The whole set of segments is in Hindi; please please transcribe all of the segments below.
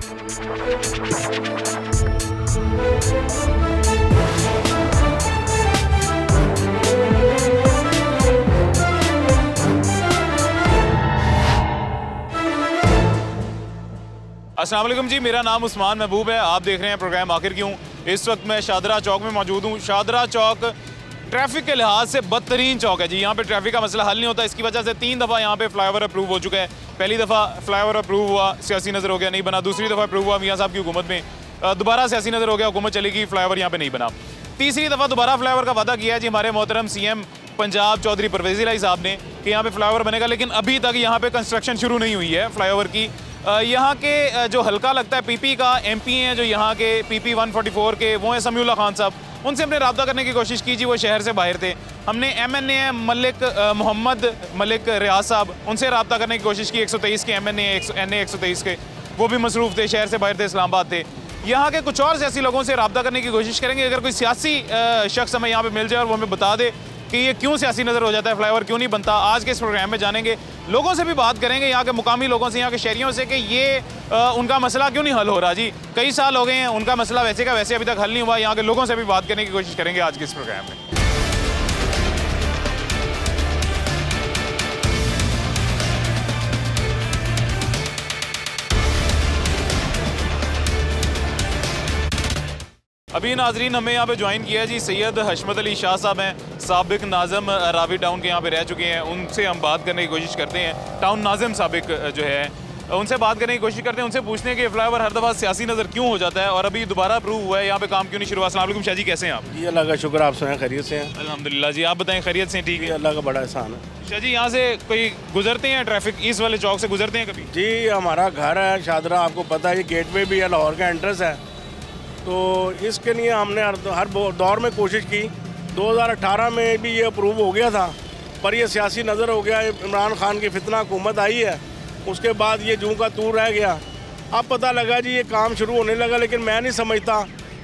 अस्सलाम वालेकुम जी, मेरा नाम उस्मान महबूब है। आप देख रहे हैं प्रोग्राम आखिर क्यों। इस वक्त मैं शादरा चौक में मौजूद हूँ। शादरा चौक ट्रैफिक के लिहाज से बदतरीन चौक है जी। यहाँ पे ट्रैफिक का मसला हल नहीं होता। इसकी वजह से 3 दफ़ा यहाँ पे फ्लाईओवर अप्रूव हो चुका है। पहली दफ़ा फ्लाईओवर अप्रूव हुआ, सियासी नज़र हो गया, नहीं बना। दूसरी दफ़ा अप्रूव हुआ मियाँ साहब की हुकूमत में, दोबारा सियासी नज़र हो गया, हुकूमत चलेगी, फ्लाईओवर यहाँ पे नहीं बना। तीसरी दफ़ा दोबारा फ्लाईओवर का वादा किया है जी हमारे मोहतरम CM पंजाब चौधरी परवेज़ इलाही साहब ने कि यहाँ पे फ्लाईओवर बनेगा, लेकिन अभी तक यहाँ पे कंस्ट्रक्शन शुरू नहीं हुई है फ्लाईओवर की। यहाँ के जो हल्का लगता है PP का MP हैं जो यहाँ के PP 144 के, वो हैं समीउल्लाह खान साहब। उनसे हमने रब्ता करने की कोशिश की जी, वो शहर से बाहर थे। हमने MNA हैं मोहम्मद मलिक रियाज साहब, उनसे रब्ता करने की कोशिश की। 123 के MNA NA 123 के, वो भी मसरूफ़ थे, शहर से बाहर थे, इस्लामाबाद थे। यहाँ के कुछ और सियासी लोगों से रब्ता करने की कोशिश करेंगे। अगर कोई सियासी शख्स हमें यहाँ पे मिल जाए और वो हमें बता दे कि ये क्यों सियासी नज़र हो जाता है, फ्लाईओवर क्यों नहीं बनता, आज के इस प्रोग्राम में जानेंगे। लोगों से भी बात करेंगे, यहाँ के मुकामी लोगों से, यहाँ के शहरियों से, कि ये उनका मसला क्यों नहीं हल हो रहा जी। कई साल हो गए हैं, उनका मसला वैसे का वैसे अभी तक हल नहीं हुआ। यहाँ के लोगों से भी बात करने की कोशिश करेंगे आज के इस प्रोग्राम में। अभी नाजरीन हमें यहाँ पे ज्वाइन किया है जी सैयद हशमत अली शाह साहब हैं, साबिक नाज़म रावी टाउन के यहाँ पे रह चुके हैं। उनसे हम बात करने की कोशिश करते हैं। टाउन नाज़म साबिक जो है, उनसे बात करने की कोशिश करते हैं, उनसे पूछते हैं कि फ्लाईओवर हर दफ़ा सियासी नज़र क्यों हो जाता है और अभी दोबारा अप्रूव हुआ है, यहाँ पे काम क्यों नहीं शुरू हुआ। अस्सलाम वालेकुम शाह जी, कैसे हैं आप? जी अल्लाह का शुक्र, आप सुनाएं खैरियत से हैं? अल्हम्दुलिल्लाह जी, आप बताएं खैरियत से? ठीक है, अल्लाह का बड़ा एहसान है। शाह जी, यहाँ से कोई गुजरते हैं, ट्रैफिक इस वाले चौक से गुजरते हैं कभी? जी हमारा घर है शादरा, आपको पता है ये गेटवे भी है, लाहौर का एंट्रेंस है, तो इसके लिए हमने हर दौर में कोशिश की। 2018 में भी ये अप्रूव हो गया था, पर ये सियासी नज़र हो गया। इमरान खान की फितना हुकूमत आई है, उसके बाद ये जूं का तू रह गया। अब पता लगा जी ये काम शुरू होने लगा, लेकिन मैं नहीं समझता,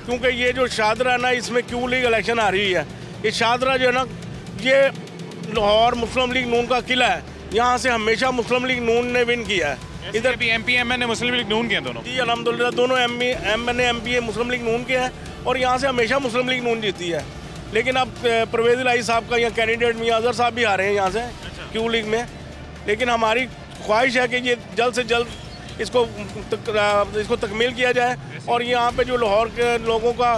क्योंकि ये जो शादरा है ना, इसमें क्यों लीग इलेक्शन आ रही है। ये शादरा जो है ना, ये लाहौर मुस्लिम लीग नून का किला है, यहाँ से हमेशा मुस्लिम लीग नून ने विन किया है। इधर भी MP MNA मुस्लिम लीग नून के हैं दोनों? जी अल्हम्दुलिल्लाह, दोनों MNA MP मुस्लिम लीग नून के हैं और यहाँ से हमेशा मुस्लिम लीग नून जीती है। लेकिन अब परवेज़ इलाही साहब का यहाँ कैंडिडेट मियां अज़हर साहब भी आ रहे हैं यहाँ से क्यू लीग में। लेकिन हमारी ख्वाहिश है कि ये जल्द से जल्द इसको तकमील किया जाए और यहाँ पे जो लाहौर के लोगों का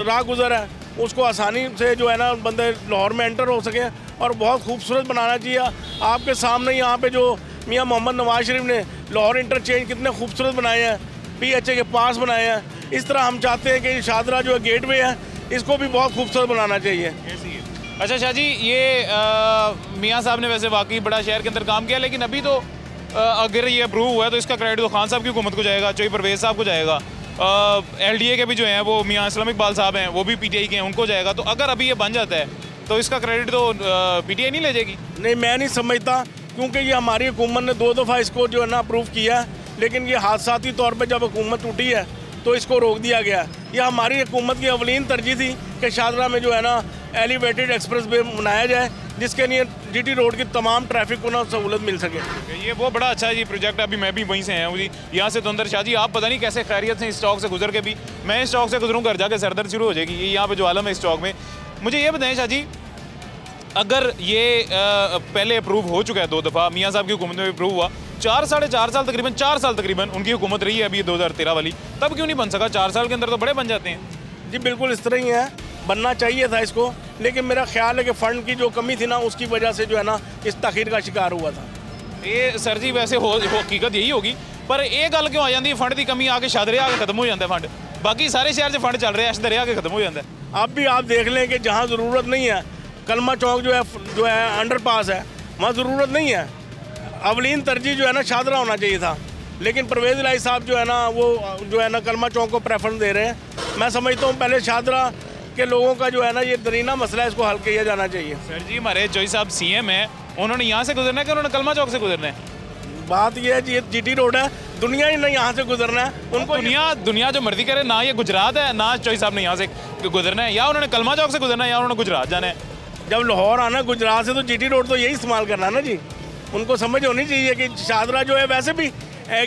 राह गुज़र है उसको आसानी से जो है ना बंदे लाहौर में एंटर हो सकें और बहुत खूबसूरत बनाना चाहिए। आपके सामने यहाँ पे जो मियाँ मोहम्मद नवाज शरीफ ने लाहौर इंटरचेंज कितने खूबसूरत बनाए हैं, PHA के पास बनाए हैं। इस तरह हम चाहते हैं कि शादरा जो है गेटवे है, इसको भी बहुत खूबसूरत बनाना चाहिए। अच्छा शाह जी, ये मियाँ साहब ने वैसे वाकई बड़ा शहर के अंदर काम किया, लेकिन अभी तो अगर ये अप्रूव हुआ है तो इसका क्रेडिट तो खान साहब की हुकूमत को जाएगा, चौधरी परवेज़ साहब को जाएगा। LDA के भी जो हैं वो मियाँ इस्लाम इकबाल साहब हैं, वो भी PTI के हैं, उनको जाएगा। तो अगर अभी ये बन जाता है तो इसका क्रेडिट तो PTI नहीं ले जाएगी? नहीं, मैं नहीं समझता, क्योंकि ये हमारी हुकूमत ने 2 दफ़ा इसको जो है ना अप्रूव किया है, लेकिन ये हादसाती तौर पे जब हुकूमत टूटी है तो इसको रोक दिया गया। ये हमारी हुकूमत की अवलीन तरजीह थी कि शादरा में जो है ना एलिवेटेड एक्सप्रेस वे बनाया जाए, जिसके लिए GT रोड की तमाम ट्रैफिक को ना सहूलत मिल सके। ये वो बड़ा अच्छा है जी प्रोजेक्ट। अभी मैं भी वहीं से आया हूँ जी, यहाँ से तो अंदर। शाह जी, आप पता नहीं कैसे खैरियत से इस चौक से गुजर के भी, मैं इस चौक से गुजरूँ घर जाके सरदर्द शुरू हो जाएगी। ये यहाँ पे जो आलम है इस चौक में। मुझे ये बताएं शाह जी, अगर ये पहले अप्रूव हो चुका है 2 दफ़ा, मियाँ साहब की हुकूमत में अप्रूव हुआ, 4 साढ़े 4 साल तकरीबन 4 साल तकरीबन उनकी हुकूमत रही है अभी 2013 वाली, तब क्यों नहीं बन सका? 4 साल के अंदर तो बड़े बन जाते हैं। जी बिल्कुल इस तरह ही है, बनना चाहिए था इसको, लेकिन मेरा ख्याल है कि फ़ंड की जो कमी थी ना, उसकी वजह से जो है ना इस तखीर का शिकार हुआ था। ये सर जी वैसे हकीकत यही होगी, पर एक गल क्यों आ जाती है, फंड की कमी आके शादरे आके खत्म हो जाता है फंड, बाकी सारे शहर से फंड चल रहे हैं, अशदरे आके खत्म हो जाता है। अब भी आप देख लें कि जहाँ ज़रूरत नहीं है, कलमा चौक जो है अंडरपास है, वहाँ ज़रूरत नहीं है। अवलीन तरजीह जो है ना शादरा होना चाहिए था, लेकिन परवेज़ इलाही साहब जो है ना वो जो है ना कलमा चौक को प्रेफरेंस दे रहे हैं। मैं समझता हूँ पहले शादरा के लोगों का जो है ना ये दरीना मसला है, इसको हल किया जाना चाहिए। सर जी, हमारे चौधरी साहब CM हैं, उन्होंने यहाँ से गुजरना है कि उन्होंने कलमा चौक से गुजरना है? बात ये है जी, ये GT रोड है, दुनिया ही नहीं यहाँ से गुजरना है उनको। दुनिया जो मर्जी करे, ना ये गुजरात है, ना चौधरी साहब ने यहाँ से गुजरना है, या उन्होंने कलमा चौक से गुजरना है या उन्होंने गुजरात जाना है। जब लाहौर आना गुजरात से तो GT रोड तो यही इस्तेमाल करना है ना जी। उनको समझ होनी चाहिए कि शादरा जो है वैसे भी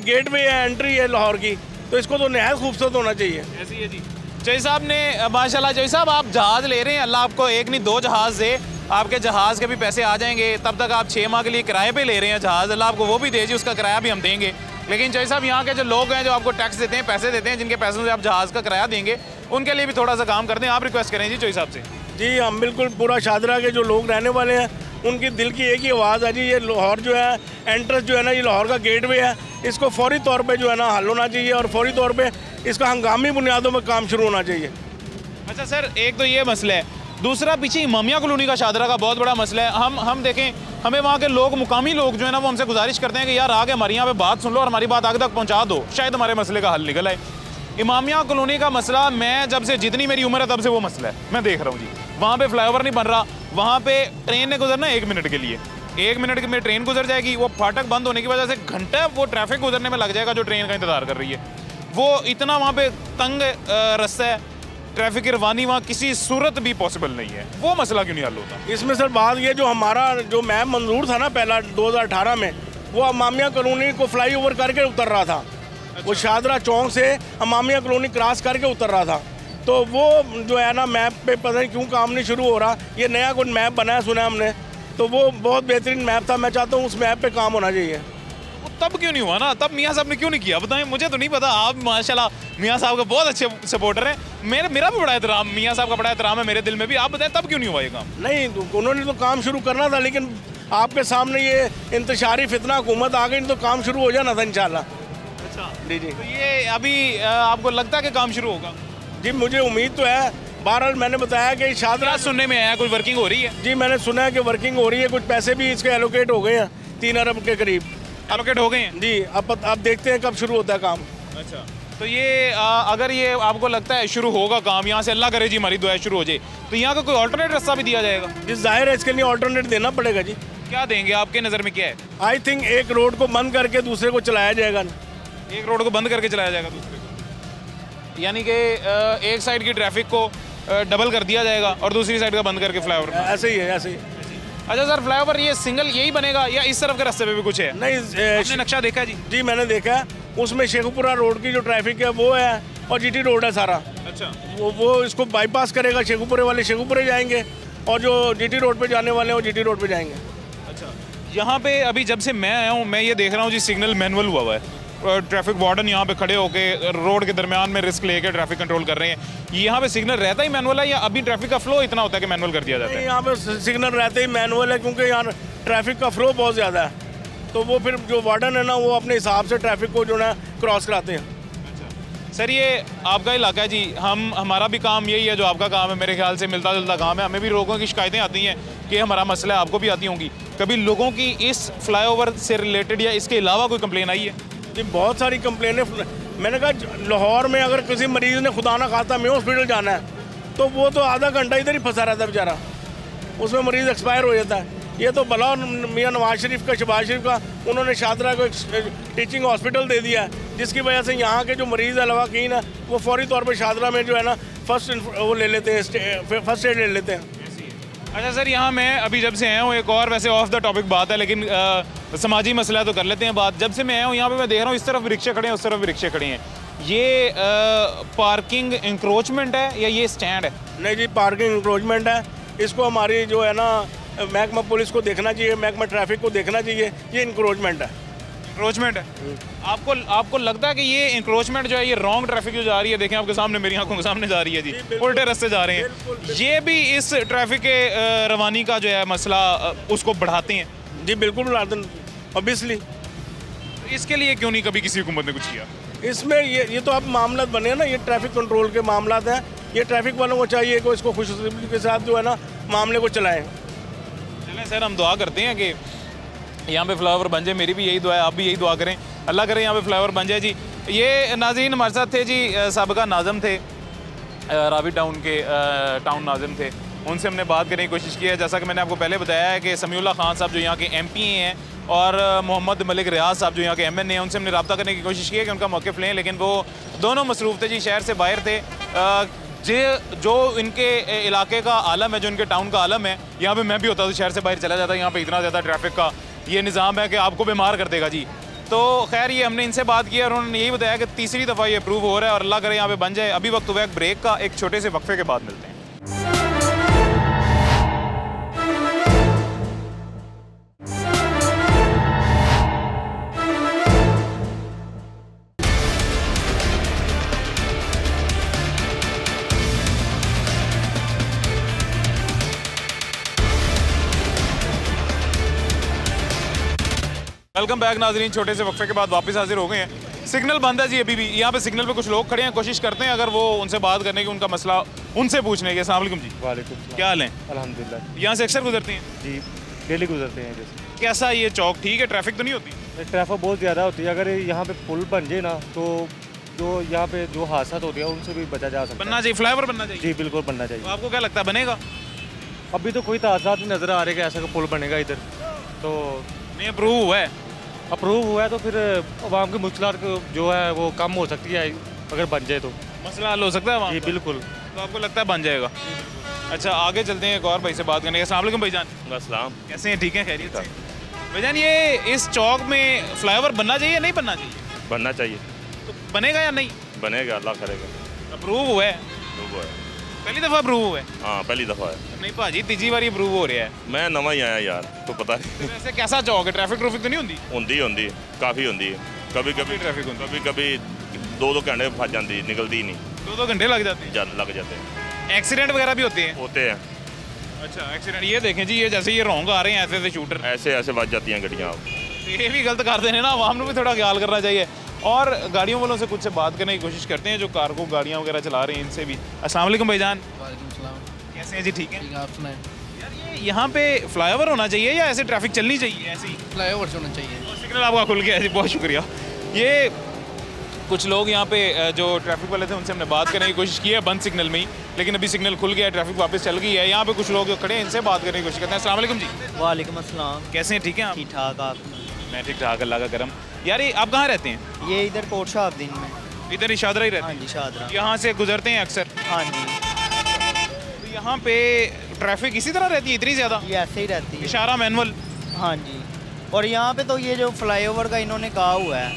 गेट वे है, एंट्री है लाहौर की, तो इसको तो नहायत खूबसूरत होना चाहिए। ऐसी है जी। जय साहब ने माशाल्लाह, जय साहब आप जहाज़ ले रहे हैं, अल्लाह आपको एक नहीं 2 जहाज़ दे, आपके जहाज़ के भी पैसे आ जाएंगे। तब तक आप 6 माह के लिए किराए पे ले रहे हैं जहाज़, अल्लाह आपको वो भी दे जी, उसका किराया भी हम देंगे। लेकिन जय साहब यहाँ के जो लोग हैं जो आपको टैक्स देते हैं, पैसे देते हैं, जिनके पैसों से आप जहाज़ का किराया देंगे, उनके लिए भी थोड़ा सा काम कर दें। आप रिक्वेस्ट करें जी जय साहब से। जी हम बिल्कुल पूरा शादरा के जो लोग रहने वाले हैं उनकी दिल की एक ही आवाज़ है जी, ये लाहौर जो है एंट्रेंस जो है ना, ये लाहौर का गेटवे है, इसको फौरी तौर पे जो है ना हल होना चाहिए और फौरी तौर पे इसका हंगामी बुनियादों में काम शुरू होना चाहिए। अच्छा सर, एक तो ये मसला है, दूसरा पीछे इमामिया कॉलोनी का शादरा का बहुत बड़ा मसला है। हम देखें, हमें वहाँ के लोग, मुकामी लोग जो है ना, वो हमसे गुजारिश करते हैं कि यार आगे हमारी यहाँ पे बात सुन लो और हमारी बात आगे तक पहुँचा दो, शायद हमारे मसले का हल निकल आए। इमामिया कॉलोनी का मसला, मैं जब से जितनी मेरी उम्र है तब से वो मसला है, मैं देख रहा हूँ जी। वहाँ पे फ्लाईओवर नहीं बन रहा, वहाँ पे ट्रेन ने गुजरना 1 मिनट के लिए, 1 मिनट में ट्रेन गुजर जाएगी, वो फाटक बंद होने की वजह से घंटा वो ट्रैफिक गुजरने में लग जाएगा जो ट्रेन का इंतजार कर रही है। वो इतना वहाँ पे तंग रास्ता है, ट्रैफिक की रवानी वहाँ किसी सूरत भी पॉसिबल नहीं है। वो मसला क्यों नहीं हल होता? इसमें सर बात ये, जो हमारा जो मैप मंजूर था ना पहला 2018 में, वो इमामिया कॉलोनी को फ्लाई ओवर करके उतर रहा था। वो शादरा चौक से इमामिया कॉलोनी क्रॉस करके उतर रहा था। तो वो जो है ना मैप पे पता नहीं क्यों काम नहीं शुरू हो रहा। ये नया कुछ मैप बनाया सुना हमने, तो वो बहुत बेहतरीन मैप था। मैं चाहता हूँ उस मैप पे काम होना चाहिए। तब क्यों नहीं हुआ ना? तब मियाँ साहब ने क्यों नहीं किया? बताएं, मुझे तो नहीं पता। आप माशाल्लाह मियाँ साहब का बहुत अच्छे सपोर्टर हैं। मेरा भी बड़ा एहतराम, मियाँ साहब का बड़ा एहतराम है मेरे दिल में भी। आप बताएं तब क्यों नहीं हुआ ये काम? नहीं, उन्होंने तो काम शुरू करना था, लेकिन आपके सामने ये इंतशारी फितना हुकूमत आ गई तो काम शुरू हो जाना था इंशाल्लाह। अच्छा जी जी। तो ये अभी आपको लगता है कि काम शुरू होगा? जी मुझे उम्मीद तो है। बहरहाल मैंने बताया कि शादरा सुनने में आया कोई वर्किंग हो रही है? जी मैंने सुना है कि वर्किंग हो रही है, कुछ पैसे भी इसके एलोकेट हो गए हैं, 3 अरब के करीब एलोकेट हो गए हैं जी। अब देखते हैं कब शुरू होता है काम। अच्छा, तो ये अगर ये आपको लगता है शुरू होगा काम, यहाँ से अल्लाह करे जी हमारी दुआ शुरू हो जाए, तो यहाँ का कोई ऑल्टरनेट रास्ता भी दिया जाएगा? जी जाहिर है इसके लिए ऑल्टरनेट देना पड़ेगा जी। क्या देंगे? आपके नज़र में क्या है? आई थिंक एक रोड को बंद करके दूसरे को चलाया जाएगा। एक रोड को बंद करके चलाया जाएगा दूसरे को, यानी कि एक साइड की ट्रैफिक को डबल कर दिया जाएगा और दूसरी साइड का बंद करके फ्लाईओवर। ऐसे ही है, ऐसे ही। अच्छा सर, फ्लाईओवर ये सिंगल यही बनेगा या इस तरफ के रास्ते पे भी कुछ है? नहीं, आपने नक्शा देखा जी? जी मैंने देखा है, उसमें शेखुपुरा रोड की जो ट्रैफिक है वो है और जीटी रोड है सारा। अच्छा, वो इसको बाईपास करेगा, शेखुपुरे वाले शेखुपुरे जाएंगे और जो जीटी रोड पे जाने वाले हैं वो जीटी रोड पे जाएंगे। अच्छा, यहाँ पे अभी जब से मैं आया हूँ मैं ये देख रहा हूँ जी, सिग्नल मैनुअल हुआ है। ट्रैफिक वार्डन यहाँ पे खड़े होके रोड के दरमियान में रिस्क लेके ट्रैफिक कंट्रोल कर रहे हैं। यहाँ पे सिग्नल रहता ही मैनुअल है या अभी ट्रैफिक का फ्लो इतना होता है कि मैनुअल कर दिया जाता है? यहाँ पे सिग्नल रहते ही मैनुअल है, क्योंकि यहाँ ट्रैफिक का फ्लो बहुत ज़्यादा है। तो वो फिर जो वार्डन है ना, वो अपने हिसाब से ट्रैफिक को जो है क्रॉस कराते हैं। अच्छा सर, ये आपका इलाका है जी, हमारा भी काम यही है जो आपका काम है, मेरे ख्याल से मिलता जुलता काम है। हमें भी लोगों की शिकायतें आती हैं कि हमारा मसला है, आपको भी आती होंगी। कभी लोगों की इस फ्लाईओवर से रिलेटेड या इसके अलावा कोई कंप्लेन आई है? जी बहुत सारी कंप्लेनें। मैंने कहा लाहौर में अगर किसी मरीज़ ने खुदा ना खाता में हॉस्पिटल जाना है तो वो तो आधा घंटा इधर ही फंसा रहता है बेचारा, उसमें मरीज़ एक्सपायर हो जाता है। ये तो भला मियाँ नवाज शरीफ का, शहबाज शरीफ का, उन्होंने शादरा को एक टीचिंग हॉस्पिटल दे दिया है, जिसकी वजह से यहाँ के जो मरीज़ लवाकीन है वो फौरी तौर पर शादरा में जो है ना फर्स्ट वो ले लेते हैं, फर्स्ट एड ले लेते हैं। अच्छा सर, यहाँ मैं अभी जब से आया हूँ, एक और वैसे ऑफ द टॉपिक बात है लेकिन समाजी मसला तो कर लेते हैं बात। जब से मैं आया हूँ यहाँ पे मैं देख रहा हूँ इस तरफ रिक्शे खड़े हैं, उस तरफ रिक्शे खड़े हैं। ये पार्किंग इंक्रोचमेंट है या ये स्टैंड है? नहीं जी, पार्किंग इंक्रोचमेंट है। इसको हमारी जो है ना महकमा पुलिस को देखना चाहिए, महकमा ट्रैफिक को देखना चाहिए। ये इंक्रोचमेंट है। इंक्रोचमेंट है? आपको लगता है कि ये इंक्रोचमेंट जो है ये रॉन्ग ट्रैफिक जो जा रही है, देखें आपके सामने, मेरी आंखों के सामने जा रही है जी, उल्टे रास्ते जा रहे हैं, ये भी इस ट्रैफिक के रवानी का जो है मसला उसको बढ़ाते हैं? जी बिल्कुल बढ़ाते हैं, ऑब्वियसली। इसके लिए क्यों नहीं कभी किसी हुकूमत ने कुछ किया? इसमें ये तो अब मामला बने ना, ये ट्रैफिक कंट्रोल के मामला हैं। ये ट्रैफिक वालों को चाहिए कि इसको खुशनसीबी के साथ जो है ना मामले को चलाएं। चलें सर, हम दुआ करते हैं कि यहाँ पे फ्लाईओवर बन जाए। मेरी भी यही दुआ है, आप भी यही दुआ करें, अल्लाह करे यहाँ पे फ्लाईओवर बन जाए जी। ये नाज़रीन हमारे साथ थे जी, साबिका नाज़िम थे, रावी टाउन के टाउन नाज़िम थे। उनसे हमने बात करने की कोशिश की है। जैसा कि मैंने आपको पहले बताया है कि समीउल्लाह खान साहब जो यहाँ के MP हैं और मोहम्मद मलिक रियाज साहब जो यहाँ के MN हैं, उनसे हमने रब्ता करने की कोशिश की है कि उनका मौक़िफ़ लें, लेकिन वो दोनों मसरूफ़ थे जी, शहर से बाहर थे। जो इनके इलाके का आलम है, जो इनके टाउन का आलम है, यहाँ पे मैं भी होता तो शहर से बाहर चला जाता। यहाँ पे इतना ज़्यादा ट्रैफिक का ये निज़ाम है कि आपको बीमार कर देगा जी। तो खैर ये हमने इनसे बात की और उन्होंने यही बताया कि तीसरी दफ़ा ये अप्रूव हो रहा है और अल्लाह करे यहाँ पे बन जाए। अभी वक्त हुआ है ब्रेक का, एक छोटे से वक्फे के बाद मिलते हैं। वेलकम बैक नाजरीन, छोटे से वक्फे के बाद वापस हाजिर हो गए हैं। सिग्नल बंद है जी अभी भी। यहाँ पे सिग्नल पे कुछ लोग खड़े हैं, कोशिश करते हैं अगर वो उनसे बात करने की, उनका मसला उनसे पूछने के। अस्सलाम वालेकुम जी। वालेकुम सलाम। क्या हाल है? अल्हम्दुलिल्लाह। यहाँ से अक्सर गुजरती हैं जी, डेली गुजरते हैं जैसे। कैसा ये चौक ठीक है? ट्रैफिक तो नहीं होती? ट्रैफिक बहुत ज़्यादा होती है। अगर यहाँ पे पुल बन जाए ना तो जो यहाँ पे जो हादसा होते हैं उनसे भी बचा जा सकता है। बनना चाहिए, फ्लाईओवर बनना चाहिए। जी बिल्कुल बनना तो चाहिए। आपको क्या लगता है बनेगा? अभी तो कोई ताज़ात नहीं नज़र आ रहे कि ऐसा का पुल बनेगा इधर। तो नहीं अप्रूव हुआ है। अप्रूव हुआ है तो फिर आवाम की मुश्किलात जो है वो कम हो सकती है अगर बन जाए तो। मसला हल हो सकता है वहाँ जी पर? बिल्कुल। तो आपको लगता है बन जाएगा? अच्छा आगे चलते हैं, एक और भाई से बात करने। अस्सलाम वालेकुम भाईजान। अस्सलाम। कैसे हैं? ठीक है, खैरियत से? भाईजान ये इस चौक में फ्लाईओवर बनना चाहिए या नहीं बनना चाहिए? बनना चाहिए। तो बनेगा या नहीं? बनेगा, अल्लाह करेगा। अप्रूव हुआ है? अप्रूव है। पहली दफ़ा अप्रूव हुआ है? हाँ पहली दफ़ा है। नहीं भाजी, तीसरी बारी अप्रूव हो रहा है। मैं नवा ही आया यार, तो पता नहीं। वैसे कैसा चौक है? ट्रैफिक ट्रैफिक तो नहीं होती? होंदी काफ़ी होंदी है। कभी कभी ट्रैफिक होती? कभी कभी 2-2 घंटे फंस जाती, निकलती ही नहीं, 2-2 घंटे लग जाते हैं। लग जाते हैं। एक्सीडेंट वगैरह भी होते हैं? होते हैं। अच्छा एक्सीडेंट, ये देखें जी, ये जैसे ये रॉन्ग आ रहे हैं ऐसे ऐसे शूटर, ऐसे ऐसे बच जाती हैं गड्डियाँ। ये भी गलत कर देने ना, आवाम को भी थोड़ा ख्याल करना चाहिए। और गाड़ियों वालों से कुछ से बात करने की कोशिश करते हैं जो कार्गो गाड़ियाँ वगैरह चला रहे हैं, इनसे भी। अस्सलाम वालेकुम भाईजान। वालेकुम सलाम। कैसे हैं जी? ठीक है। ठीक है, आप सुनाएं। यार ये यहाँ पे फ्लाईओवर होना चाहिए या ऐसे ट्रैफिक चलनी चाहिए ऐसे ही? फ्लाईओवर होना चाहिए। और सिग्नल आपका खुल गया है जी, बहुत शुक्रिया। ये कुछ लोग यहाँ पे जो ट्रैफिक वाले थे उनसे हमने बात करने की कोशिश की है बंद सिग्नल में ही, लेकिन अभी सिग्नल खुल गया है, ट्रैफिक वापस चल गई है। यहाँ पे कुछ लोग जो खड़े हैं इनसे बात करने की कोशिश करते हैं। अस्सलाम वालेकुम जी। वालेकुम अस्सलाम। कैसे हैं? ठीक है आप? ठीक ठाक। आप? मैं ठीक ठाक, अल्लाह का करम। यार ये आप कहाँ रहते हैं? ये इधर कोट शाहबदीन में। इधर ही शादरा ही रहते हाँ हैं? जी, शादरा। यहाँ से गुजरते हैं अक्सर? हाँ जी। तो यहाँ पे ट्रैफिक इसी तरह रहती है इतनी ज़्यादा? ये ऐसे ही रहती है। इशारा मैनुअल? हाँ जी। और यहाँ पे तो ये जो फ्लाईओवर का इन्होंने कहा हुआ है,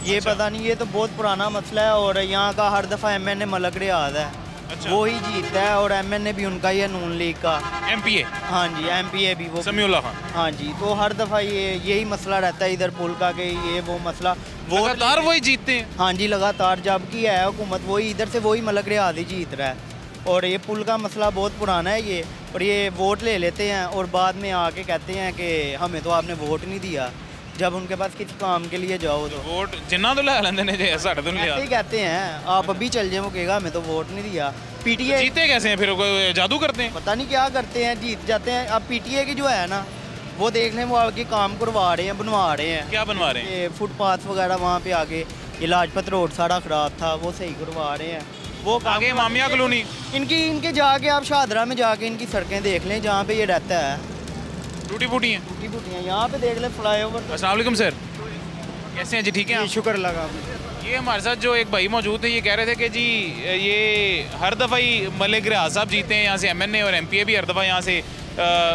ये अच्छा। पता नहीं, ये तो बहुत पुराना मसला है और यहाँ का हर दफ़ा MNA मलक रियाद है। अच्छा। वो ही जीतता है और MNA भी उनका ही है, नून लीग का। MPA? हाँ जी, MPA भी वो। समीउल्लाह खान? हाँ जी। तो हर दफ़ा यही मसला रहता है इधर पुल का, कि ये वो मसला लगातार वही जीतते हैं? हाँ जी लगातार, जबकि है हुकूमत वही, इधर से वही मलक रियाद ही जीत रहा है। और ये पुल का मसला बहुत पुराना है ये, और ये वोट ले लेते हैं और बाद में आके कहते हैं कि हमें तो आपने वोट नहीं दिया, जब उनके पास किसी काम के लिए जाओ तो वोट जिन्ना तो ला लेंदे ने जे साढ़े तो नहीं ऐसे ही कहते हैं। आप अभी चल जाए, वो कहेगा हमें तो वोट नहीं दिया। PTA जीते कैसे हैं फिर? कोई जादू करते हैं? पता नहीं क्या करते हैं, जीत जाते हैं। अब PTA की जो है ना, वो देख लें, वो आगे काम करवा रहे हैं, बनवा रहे हैं। क्या बनवा रहे हैं? ये फुटपाथ वगैरह वहाँ पे आगे, ये लाजपत रोड सारा ख़राब था, वो सही करवा रहे हैं। वो आगे मामिया कॉलोनी? इनके जाके आप शादरा में जाके इनकी सड़कें देख लें जहाँ पे ये रहता है, टूटी फूटी हैं? टूटी फूटियाँ। यहाँ पे देख लें फ्लाईओवर। अस्सलाम वालेकुम सर, कैसे हैं जी? ठीक है आप? शुक्र लगा। ये हमारे साथ जो एक भाई मौजूद थे, ये कह रहे थे कि जी ये हर दफ़ा ही मलिक रियाज साहब जीते हैं यहाँ से, MNA और MPA भी हर दफ़ा यहाँ से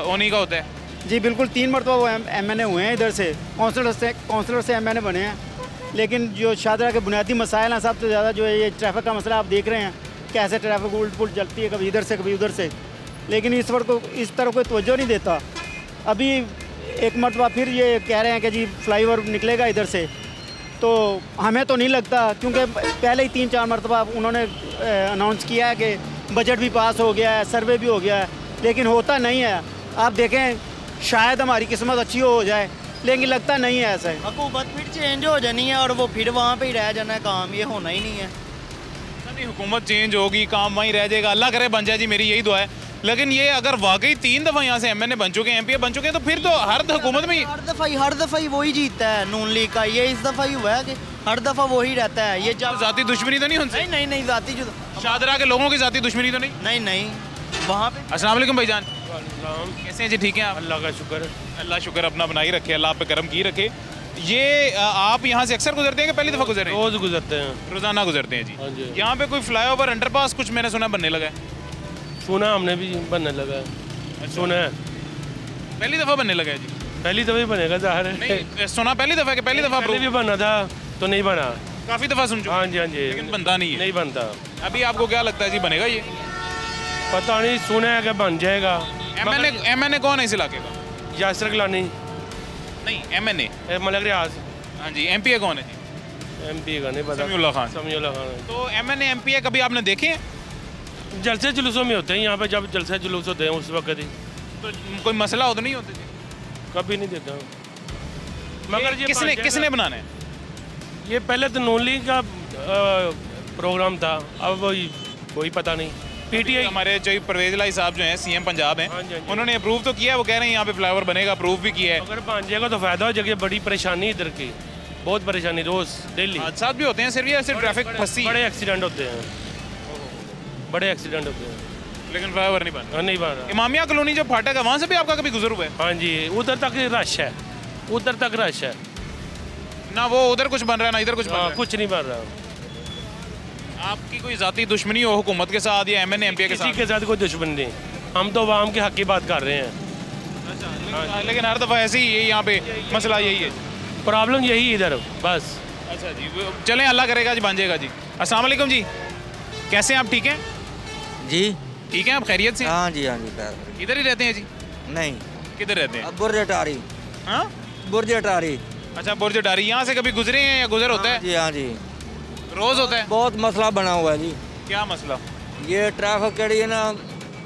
उन्हीं का होता है। जी बिल्कुल, 3 मरतबा वो MNA हुए हैं इधर से, काउंसलर से MNA बने हैं। लेकिन जो शादरा के बुनियादी मसाइल हैं सबसे ज़्यादा जो है ये ट्रैफिक का मसला। आप देख रहे हैं कैसे ट्रैफिक उल्ट पुल्ट चलती है, कभी इधर से कभी उधर से, लेकिन इस वक्त को इस तरफ कोई तवज्जो नहीं देता। अभी एक मरतबा फिर ये कह रहे हैं कि जी फ्लाईओवर निकलेगा इधर से, तो हमें तो नहीं लगता, क्योंकि पहले ही 3-4 मरतबा उन्होंने अनाउंस किया है कि बजट भी पास हो गया है, सर्वे भी हो गया है, लेकिन होता नहीं है। आप देखें, शायद हमारी किस्मत अच्छी हो जाए, लेकिन लगता नहीं है ऐसा। हुकूमत फिर चेंज हो जानी है और वो फिर वहाँ पे ही रह जाना है, काम ये होना ही नहीं है। नहीं, हुकूमत चेंज होगी, काम वहीं रह जाएगा, अल्लाह करे बन जाए जी, मेरी यही दुआ है। लेकिन ये अगर वाकई 3 दफ़ा यहाँ से MNA बन चुके हैं, MPA बन चुके हैं, तो फिर तो हर हुकूमत में हर दफ़ा ही वही जीतता है नून लीग का। ये इस दफ़ा ही हुआ है कि हर दफ़ा वही रहता है। ये जब जाती दुश्मनी तो नहीं उनसे? नहीं जाती जो शादरा के लोगों की जाती दुश्मनी तो नहीं? नहीं वहाँ पे। अस्सलाम वालेकुम भाईजान, कैसे हैं जी? ठीक है आप? अल्लाह का शुक्र। अल्लाह शुक्र अपना बनाई रखे, अल्लाह आप पे करम की रखे। ये आप यहाँ से अक्सर गुजरते हैं कि पहली दफ़ा गुजर रहे हैं? रोज़ गुजरते हैं। रोज़ाना गुजरते हैं जी। हाँ जी। यहाँ पे कोई फ्लाईओवर अंडरपास कुछ मैंने सुना बनने लगा है? सुना हमने भी बनने लगा है। सुना है। पहली दफ़ा बनने लगा है जी? पहली दफ़ा ही बनेगा ज़ाहिर है। नहीं सुना पहली दफ़ा कि पहली दफ़ा पहले भी बना था तो नहीं बना। काफ़ी दफ़ा सुन चुका। हाँ जी हाँ जी, लेकिन बनता नहीं है। नहीं बनता। अभी आपको क्या लगता है जी बनेगा ये? पता नहीं, सुना है कि बन जाएगा। MNA कौन है इस इलाके का? यासर गिलानी नहीं MNA मलक रियाज। हाँ जी MPA कौन है जी? MP का नहीं पता। समीउल्लाह खान। समीउल्लाह खान। तो MNA MPA कभी आपने देखे हैं? जलसे जुलूसों में होते हैं यहाँ पे, जब जलसे जुलूस होते हैं उस वक्त ही। तो कोई मसला हो तो नहीं होता जी? कभी नहीं देखा। मगर ये किसने बनाना है? ये पहले तो नून लीग का प्रोग्राम था, अब कोई पता नहीं। PTI हमारे जो परवेज इलाही साहब जो हैं CM पंजाब हैं, हाँ जी, हाँ जी। उन्होंने अप्रूव तो किया है, वो कह रहे हैं यहाँ पे फ्लाईओवर बनेगा, अप्रूव भी किया है। अगर बन जाएगा तो फायदा हो जाएगा। बड़ी परेशानी इधर की, बहुत परेशानी रोज डेली। हादसा भी होते हैं, सिर्फ ट्रैफिक फंसी, बड़े एक्सीडेंट होते हैं, बड़े एक्सीडेंट होते हैं, लेकिन फ्लाईओवर नहीं बन नहीं बन रहा। इमामिया कॉलोनी जो फाटक है वहाँ से भी आपका कभी गुजर हुआ है? हाँ जी, उधर तक रश है, उधर तक रश है ना, वो उधर कुछ बन रहा है ना इधर कुछ बन रहा है। कुछ नहीं बन रहा। आपकी कोई जाती दुश्मनी हो हुकूमत के साथ या MNA MPA के किसी साथ? के साथ कोई दुश्मनी नहीं, हम तो आवाम के हक की बात कर रहे हैं। लेकिन हर दफ़ा ऐसे ही है, यहाँ पे मसला यही है। प्रॉब्लम यही इधर बस। अच्छा जी, चलें अल्लाह करेगा जी बन जाएगा जी। अस्सलाम वालेकुम जी, कैसे हैं आप? ठीक हैं जी? ठीक हैं आप? खैरियत से? हाँ जी हाँ जी। इधर ही रहते हैं जी? नहीं, किधर रहते हैं? बुर्ज अटारी। हाँ बुर्ज अटारी। अच्छा, बुर्ज अटारी। यहाँ से कभी गुजरे हैं या गुजर होता है? जी हाँ जी, रोज होता है? बहुत मसला बना हुआ है जी। क्या मसला? ये ट्रैफिक कड़ी है ना,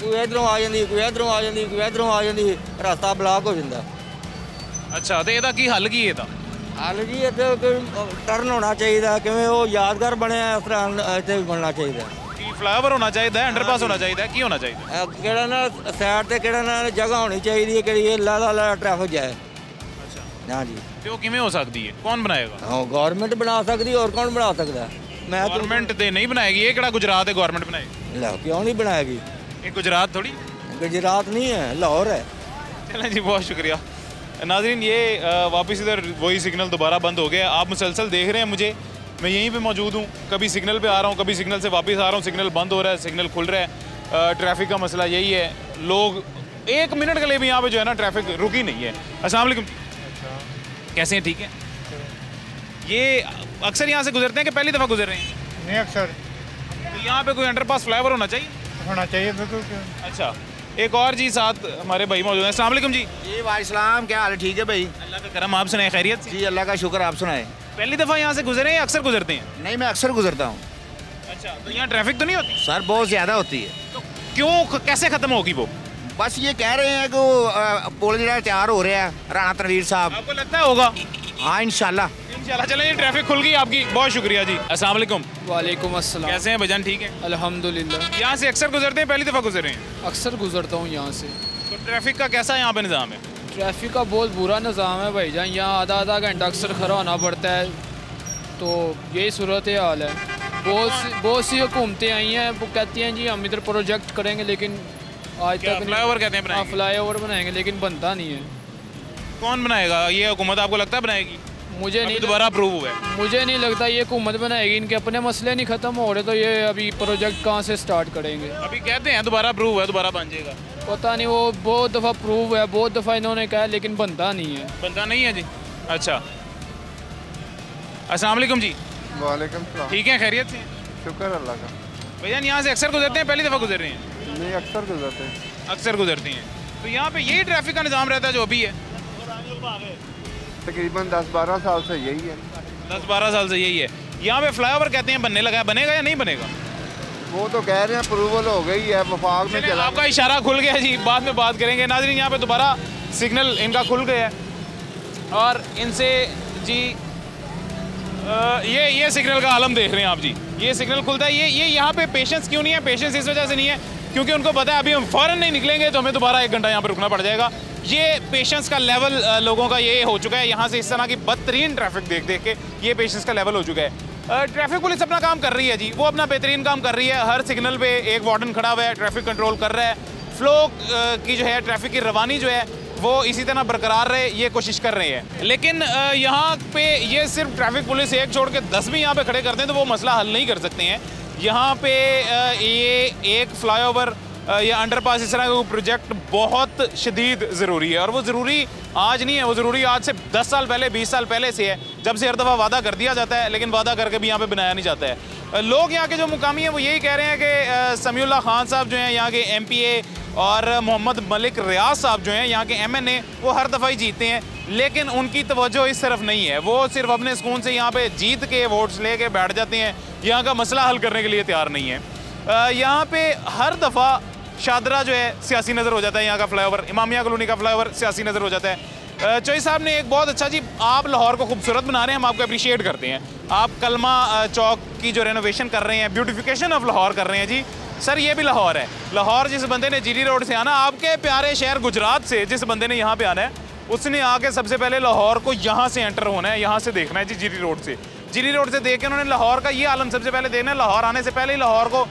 कोई इधरों आ जाती, कोई इधरों आ जाती, कोई इधरों आ जाती, रास्ता ब्लॉक हो जाता। अच्छा, तो ਇਹਦਾ ਕੀ ਹੱਲ ਕੀ ਹੈ ਤਾਂ? हल जी इतने टर्न होना चाहिए, किमें वो यादगार बने इस तरह इतने भी बनना चाहिए। ਕੀ ਫਲਾਈਓਵਰ ਹੋਣਾ ਚਾਹੀਦਾ ਹੈ, ਅੰਡਰਪਾਸ ਹੋਣਾ ਚਾਹੀਦਾ ਹੈ, ਕੀ ਹੋਣਾ ਚਾਹੀਦਾ? ਕਿਹੜਾ ਨਾ ਸਾਈਡ ਤੇ ਕਿਹੜਾ ਨਾ ਜਗ੍ਹਾ ਹੋਣੀ ਚਾਹੀਦੀ ਹੈ ਕਿ ਲਾ ਟ੍ਰੈਫਿਕ ਜਾਏ। ਅੱਛਾ हाँ जी, ਤੇ ਉਹ ਕਿਵੇਂ ਹੋ ਸਕਦੀ ਹੈ? ਕੌਣ ਬਣਾਏਗਾ? हाँ गवर्नमेंट बना सकती है, और कौन बना सकता है? मैं तो ਗਵਰਨਮੈਂਟ ਤੇ ਨਹੀਂ ਬਣਾਏਗੀ, ਇਹ ਕਿਹੜਾ ਗੁਜਰਾਤ ਹੈ ਗਵਰਨਮੈਂਟ ਬਣਾਏਗੀ? ला, क्यों नहीं बनाएगी? ਇਹ ਗੁਜਰਾत थोड़ी। गुजरात नहीं है, लाहौर है। चलें जी, बहुत शुक्रिया नाजरीन। ये वापस इधर वही सिग्नल दोबारा बंद हो गया। आप मुसलसल देख रहे हैं मुझे, मैं यहीं पे मौजूद हूँ। कभी सिग्नल पे आ रहा हूँ, कभी सिग्नल से वापस आ रहा हूँ, सिग्नल बंद हो रहा है, सिग्नल खुल रहा है। ट्रैफिक का मसला यही है, लोग 1 मिनट के लिए भी यहाँ पे जो है ना ट्रैफिक रुकी नहीं है। अस्सलाम वालेकुम, कैसे हैं? ठीक है। ये अक्सर यहाँ से गुजरते हैं कि पहली दफ़ा गुजर रहे हैं? नहीं, अक्सर। तो यहाँ पे कोई अंडरपास फ्लाईओवर होना चाहिए? बिल्कुल। अच्छा, एक और जी साथ हमारे भाई मौजूद हैं। अस्सलाम वालेकुम जी। जी वालेकुम, क्या हाल है? ठीक है भाई, अल्लाह का करम। आप सुनाए खैरियत से? जी अल्लाह का शुक्र, आप सुनाए। पहली दफ़ा यहाँ से गुजरे हैं या अक्सर गुजरते हैं? नहीं, मैं अक्सर गुजरता हूँ। अच्छा, तो यहाँ ट्रैफिक तो नहीं होती? सर बहुत ज़्यादा होती है। तो क्यों, कैसे ख़त्म होगी वो? बस ये कह रहे हैं कि पुल जो तैयार हो रहा है, राणा तनवीर साहब। आपको लगता है होगा? हाँ इंशाल्लाह। चलें जी, ट्रैफिक खुल गई आपकी, बहुत शुक्रिया जी। अस्सलाम वालेकुम। वालेकुम अस्सलाम। कैसे हैं भाईजान? ठीक है अल्हम्दुलिल्लाह। यहाँ से अक्सर गुजरते हैं, पहली दफ़ा गुजर रहे हैं? अक्सर गुजरता हूँ यहाँ से। तो ट्रैफिक का कैसा यहाँ पे निज़ाम है? ट्रैफिक का बहुत बुरा निज़ाम है भाईजान, यहाँ आधा घंटा अक्सर खड़ा होना पड़ता है, तो यही सूरत हाल है। बहुत सी हुकूमतें आई हैं, वो कहती हैं जी हम इधर प्रोजेक्ट करेंगे, लेकिन आज तक फ्लाईओवर कहते हैं बनाएंगे? फ्लाईओवर बनाएंगे, लेकिन बनता नहीं है। कौन बनाएगा? ये हुकूमत आपको लगता है बनाएगी? मुझे नहीं, दोबारा अप्रूव हुआ है? मुझे नहीं लगता ये हुकूमत बनाएगी। इनके अपने मसले नहीं ख़त्म हो रहे, तो ये अभी प्रोजेक्ट कहाँ से स्टार्ट करेंगे? अभी कहते हैं दोबारा अप्रूव हुआ है, दोबारा बन जाएगा। पता नहीं, वो बहुत दफ़ा अप्रूव है, बहुत दफ़ा इन्होंने कहा, लेकिन बनता नहीं है। बनता नहीं है जी? अच्छा, अस्सलाम वालेकुम जी। वालेकुम सलाम। ठीक है, खैरियत से? शुक्र अल्लाह का। भैया यहाँ से अक्सर गुजरते हैं, पहली दफ़ा गुजर रहे हैं? नहीं, अक्सर गुजरते हैं। अक्सर गुजरती हैं। तो यहाँ पे यही ट्रैफिक का निज़ाम रहता है जो अभी है? तकरीबन 10-12 साल से यही है। 10-12 साल से यही है। यहाँ पे फ्लाईओवर कहते हैं बनने लगा है, बनेगा या नहीं बनेगा? वो तो कह रहे हैं अप्रूवल हो गई है, वफाक में चला। आपका इशारा खुल गया जी, बाद में बात करेंगे। नाज़रीन, यहाँ पे दोबारा सिग्नल इनका खुल गया है और इनसे जी ये सिग्नल का आलम देख रहे हैं आप जी। ये सिग्नल खुलता है, ये यहाँ पे पेशेंस क्यों नहीं है? पेशेंस इस वजह से नहीं है क्योंकि उनको पता है अभी हम फ़ौरन नहीं निकलेंगे तो हमें दोबारा 1 घंटा यहाँ पर रुकना पड़ जाएगा। ये पेशेंस का लेवल लोगों का ये हो चुका है। यहाँ से इस तरह की बदतरीन ट्रैफिक देख के ये पेशेंस का लेवल हो चुका है। ट्रैफिक पुलिस अपना काम कर रही है जी, वो अपना बेहतरीन काम कर रही है। हर सिग्नल पे एक वार्डन खड़ा हुआ है, ट्रैफिक कंट्रोल कर रहा है। फ्लो की जो है ट्रैफिक की रवानी जो है वो इसी तरह बरकरार रहे, ये कोशिश कर रहे हैं। लेकिन यहाँ पे ये सिर्फ ट्रैफिक पुलिस एक छोड़ के 10 भी यहाँ पे खड़े करते हैं तो वो मसला हल नहीं कर सकते हैं। यहाँ पे ये एक फ्लाईओवर या अंडरपास, इस तरह का प्रोजेक्ट बहुत शदीद ज़रूरी है। और वो ज़रूरी आज नहीं है, वो ज़रूरी आज से 10 साल पहले, 20 साल पहले से है, जब से हर दफ़ा वादा कर दिया जाता है लेकिन वादा करके भी यहाँ पे बनाया नहीं जाता है। लोग यहाँ के जो मुकामी हैं वो यही कह रहे हैं कि समीउल्लाह खान साहब जो हैं यहाँ के MPA और मोहम्मद मलिक रियाज साहब जो हैं यहाँ के MNA, वो हर दफ़ा ही जीतते हैं, लेकिन उनकी तवज्जो इस तरफ नहीं है। वो सिर्फ अपने सुकून से यहाँ पे जीत के वोट्स ले के बैठ जाते हैं, यहाँ का मसला हल करने के लिए तैयार नहीं है। यहाँ पे हर दफ़ा शादरा जो है सियासी नज़र हो जाता है, यहाँ का फ्लाईओवर, इमामिया कॉलोनी का फ्लाईओवर सियासी नज़र हो जाता है। चौधरी साहब ने एक बहुत अच्छा, जी आप लाहौर को खूबसूरत बना रहे हैं, हम आपको अप्रिशिएट करते हैं। आप कलमा चौक की जो रेनोवेशन कर रहे हैं, ब्यूटिफिकेशन ऑफ लाहौर कर रहे हैं जी। सर ये भी लाहौर है। लाहौर जिस बंदे ने जीरी रोड से आना, आपके प्यारे शहर गुजरात से जिस बंदे ने यहाँ पे आना है, उसने आके सबसे पहले लाहौर को यहाँ से एंटर होना है, यहाँ से देखना है जी, जीरी रोड से। जीरी रोड से देख के उन्होंने लाहौर का ये आलम सबसे पहले देखना है। लाहौर आने से पहले ही लाहौर को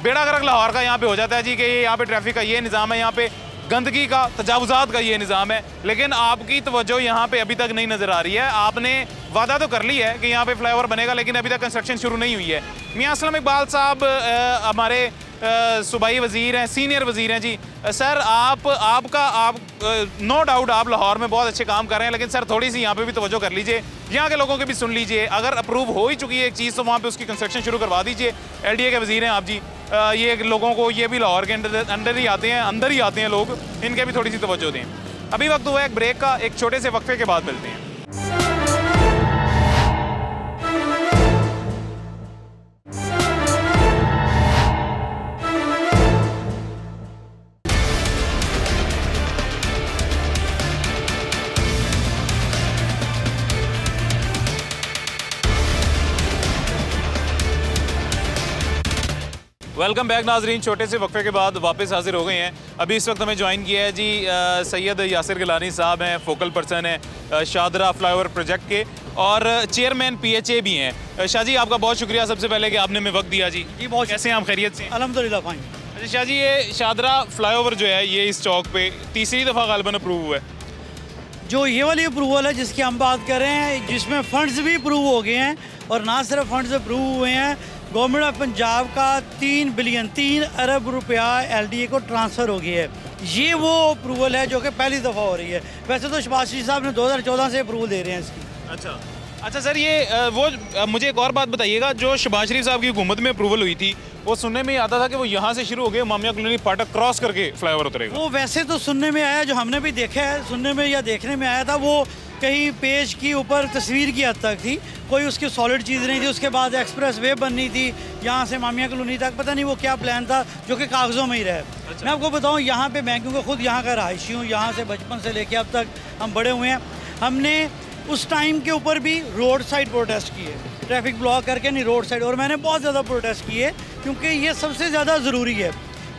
बेड़ा गर्क लाहौर का यहाँ पे हो जाता है जी कि यहाँ पे ट्रैफिक का ये निज़ाम है, यहाँ पे गंदगी का, तजावुज़ात का ये निज़ाम है, लेकिन आपकी तवज्जो यहाँ पे अभी तक नहीं नज़र आ रही है। आपने वादा तो कर ली है कि यहाँ पे फ्लाईओवर बनेगा, लेकिन अभी तक कंस्ट्रक्शन शुरू नहीं हुई है। मियां असलम इकबाल साहब हमारे सूबाई वज़ीर हैं, सीनियर वज़ीर हैं जी। सर आप नो डाउट आप लाहौर में बहुत अच्छे काम कर रहे हैं, लेकिन सर थोड़ी सी यहाँ पे भी तवज्जो कर लीजिए, यहाँ के लोगों के भी सुन लीजिए। अगर अप्रूव हो ही चुकी है एक चीज़ तो वहाँ पे उसकी कंस्ट्रक्शन शुरू करवा दीजिए। LDA के वज़ीर हैं आप जी, ये लोगों को, ये भी लाहौर के अंदर ही आते हैं लोग, इनके भी थोड़ी सी तवज्जो दें। अभी वक्त हुआ है एक ब्रेक का, एक छोटे से वक्फे के बाद मिलते हैं। वेलकम बैक नाजरीन, छोटे से वक्फे के बाद वापस हाजिर हो गए हैं। अभी इस वक्त हमें ज्वाइन किया है जी सैयद यासिर गिलानी साहब हैं, फोकल पर्सन हैं शादरा फ्लाईओवर प्रोजेक्ट के, और चेयरमैन PHA भी हैं। शाह जी आपका बहुत शुक्रिया सबसे पहले कि आपने हमें वक्त दिया जी। बहुत कैसे हैं आप, खैरियत से? अल्हम्दुलिल्लाह फाइन। अच्छा शाह जी, ये शादरा फ्लाईओवर जो है ये इस चौक पे तीसरी दफ़ा गालिबन अप्रूव हुआ है। जो ये वाली अप्रूवल है जिसकी हम बात कर रहे हैं, जिसमें फ़ंड्स भी अप्रूव हो गए हैं, और ना सिर्फ फ़ंड्स अप्रूव हुए हैं, गवर्नमेंट ऑफ पंजाब का 3 अरब रुपया LDA को ट्रांसफ़र हो गया है। ये वो अप्रूवल है जो कि पहली दफ़ा हो रही है। वैसे तो शहबाज शरीफ साहब ने 2014 से अप्रूवल दे रहे हैं इसकी। अच्छा सर, ये वो मुझे एक और बात बताइएगा, जो शहबाज शरीफ साहब की हुकूमत में अप्रूवल हुई थी, वो सुनने में आता था कि वो यहाँ से शुरू हो गए, इमामिया कॉलोनी फाटक क्रॉस करके फ्लाईओवर उतरेगा। वो वैसे तो सुनने में आया, जो हमने भी देखा है, सुनने में या देखने में आया था, वो कहीं पेज की ऊपर तस्वीर की हद तक थी, कोई उसकी सॉलिड चीज़ नहीं थी। उसके बाद एक्सप्रेस वे बननी थी यहाँ से इमामिया कॉलोनी तक, पता नहीं वो क्या प्लान था जो कि कागज़ों में ही रहे। मैं आपको बताऊँ, यहाँ पे मैं क्योंकि खुद यहाँ का रहायशी हूँ, यहाँ से बचपन से लेके अब तक हम बड़े हुए हैं। हमने उस टाइम के ऊपर भी रोड साइड प्रोटेस्ट किए, ट्रैफिक ब्लॉक करके नहीं, रोड साइड, और मैंने बहुत ज़्यादा प्रोटेस्ट किए क्योंकि ये सबसे ज़्यादा ज़रूरी है।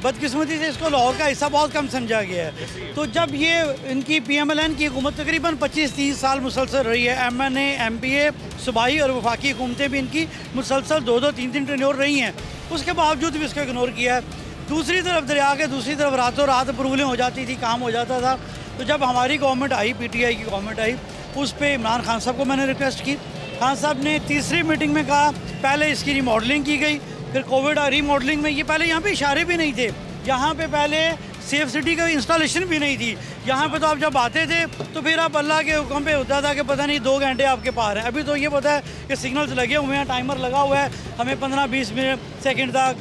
बदकिस्मती से इसको लाहौर का हिस्सा बहुत कम समझा गया है। तो जब ये इनकी PMLN की हुकूमत तकरीबन 25-30 साल मुसलसल रही है, MNA MPA सूबाई और वफाकी हुकूमतें भी इनकी मुसलसल 2-2 3-3 टेन्योर रही हैं, उसके बावजूद भी इसको इग्नोर किया है। दूसरी तरफ दरिया के दूसरी तरफ रातों रात अप्रूवलें हो जाती थी, काम हो जाता था। तो जब हमारी गवर्नमेंट आई, PTI की गवर्नमेंट आई, उस पर इमरान खान साहब को मैंने रिक्वेस्ट की। खान साहब ने तीसरी मीटिंग में कहा पहले इसकी रीमॉडलिंग की गई, फिर कोविड रीमॉडलिंग में, ये पहले यहाँ पे इशारे भी नहीं थे, यहाँ पे पहले सेफ सिटी का इंस्टॉलेशन भी नहीं थी। यहाँ पे तो आप जब आते थे तो फिर आप अल्लाह के हुक्म पे होता था कि पता नहीं 2 घंटे आपके पार हैं। अभी तो ये पता है कि सिग्नल्स लगे हुए हैं, टाइमर लगा हुआ है, हमें 15-20 सेकंड तक,